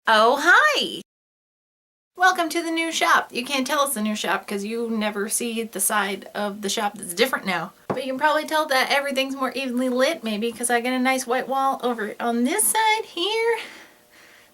Oh, hi! Welcome to the new shop. You can't tell it's the new shop because you never see the side of the shop that's different now. But you can probably tell that everything's more evenly lit, maybe, because I got a nice white wall over on this side here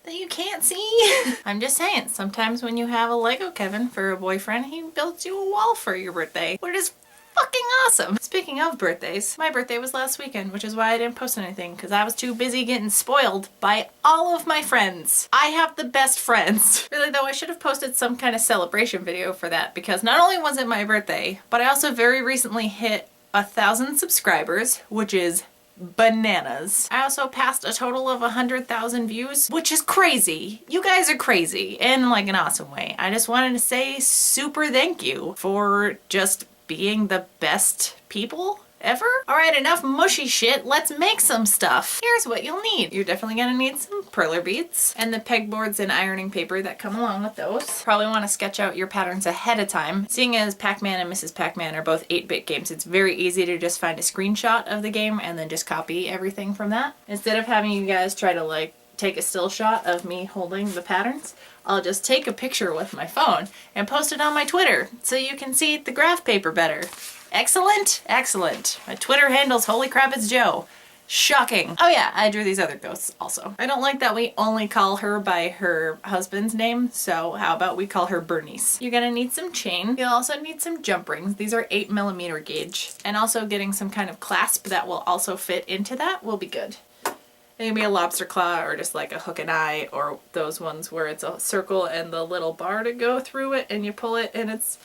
that you can't see. I'm just saying, sometimes when you have a Lego Kevin for a boyfriend, he builds you a wall for your birthday, which is fucking awesome. Speaking of birthdays, my birthday was last weekend, which is why I didn't post anything, because I was too busy getting spoiled by all of my friends. I have the best friends. Really though, I should have posted some kind of celebration video for that, because not only was it my birthday, but I also very recently hit 1,000 subscribers, which is bananas. I also passed a total of 100,000 views, which is crazy. You guys are crazy in like an awesome way. I just wanted to say super thank you for just being the best people ever. Alright, enough mushy shit, let's make some stuff. Here's what you'll need. You're definitely gonna need some perler beads and the pegboards and ironing paper that come along with those. Probably want to sketch out your patterns ahead of time. Seeing as Pac-Man and Mrs. Pac-Man are both 8-bit games, it's very easy to just find a screenshot of the game and then just copy everything from that. Instead of having you guys try to like take a still shot of me holding the patterns, I'll just take a picture with my phone and post it on my Twitter so you can see the graph paper better. Excellent? Excellent. My Twitter handle's holycrappitsjo. Shocking. Oh yeah, I drew these other ghosts also. I don't like that we only call her by her husband's name, so how about we call her Bernice. You're gonna need some chain. You'll also need some jump rings. These are 8mm gauge. And also getting some kind of clasp that will also fit into that will be good. It can be a lobster claw or just like a hook and eye, or those ones where it's a circle and the little bar to go through it and you pull it and it's...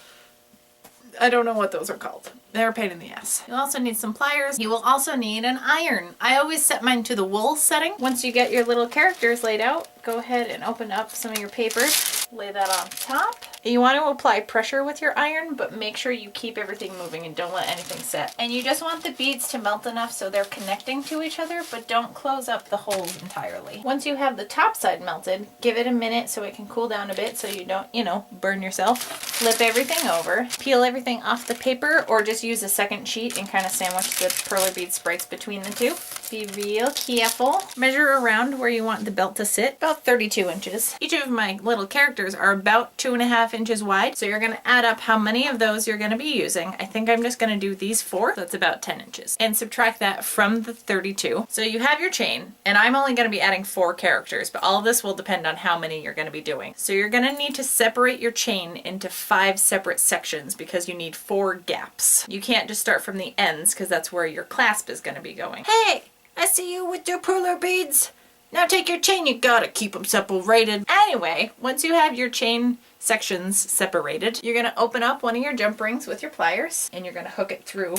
I don't know what those are called. They're a pain in the ass. You'll also need some pliers. You will also need an iron. I always set mine to the wool setting. Once you get your little characters laid out, go ahead and open up some of your paper. Lay that on top. You want to apply pressure with your iron, but make sure you keep everything moving and don't let anything set. And you just want the beads to melt enough so they're connecting to each other, but don't close up the holes entirely. Once you have the top side melted, give it a minute so it can cool down a bit so you don't, burn yourself. Flip everything over. Peel everything off the paper, or just use a second sheet and kind of sandwich the perler bead sprites between the two. Be real careful. Measure around where you want the belt to sit, about 32 inches. Each of my little characters are about 2.5 inches wide, so you're going to add up how many of those you're going to be using. I think I'm just going to do these 4, that's about 10 inches, and subtract that from the 32. So you have your chain, and I'm only going to be adding 4 characters, but all of this will depend on how many you're going to be doing. So you're going to need to separate your chain into 5 separate sections because you need 4 gaps. You can't just start from the ends because that's where your clasp is going to be going. Hey! I see you with your perler beads. Now take your chain, you gotta keep them separated. Anyway, once you have your chain sections separated, you're gonna open up one of your jump rings with your pliers and you're gonna hook it through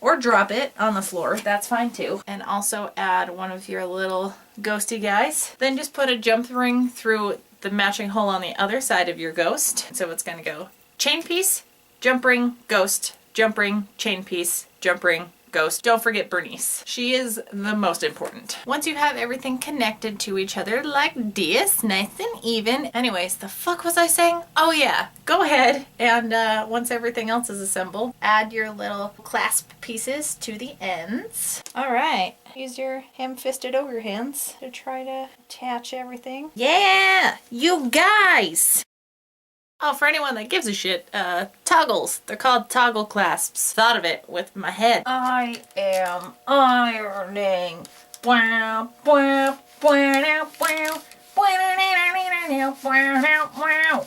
or drop it on the floor. That's fine too. And also add one of your little ghosty guys. Then just put a jump ring through the matching hole on the other side of your ghost. So it's gonna go chain piece, jump ring, ghost, jump ring, chain piece, jump ring, ghost. Don't forget Bernice. She is the most important. Once you have everything connected to each other like this, nice and even. Anyways, the fuck was I saying? Oh yeah, go ahead and once everything else is assembled, add your little clasp pieces to the ends. Alright, use your ham-fisted ogre hands to try to attach everything. Yeah, you guys! Oh, for anyone that gives a shit, toggles. They're called toggle clasps. Thought of it with my head. I am ironing. Wow, wow, wow, wow, wow, wow.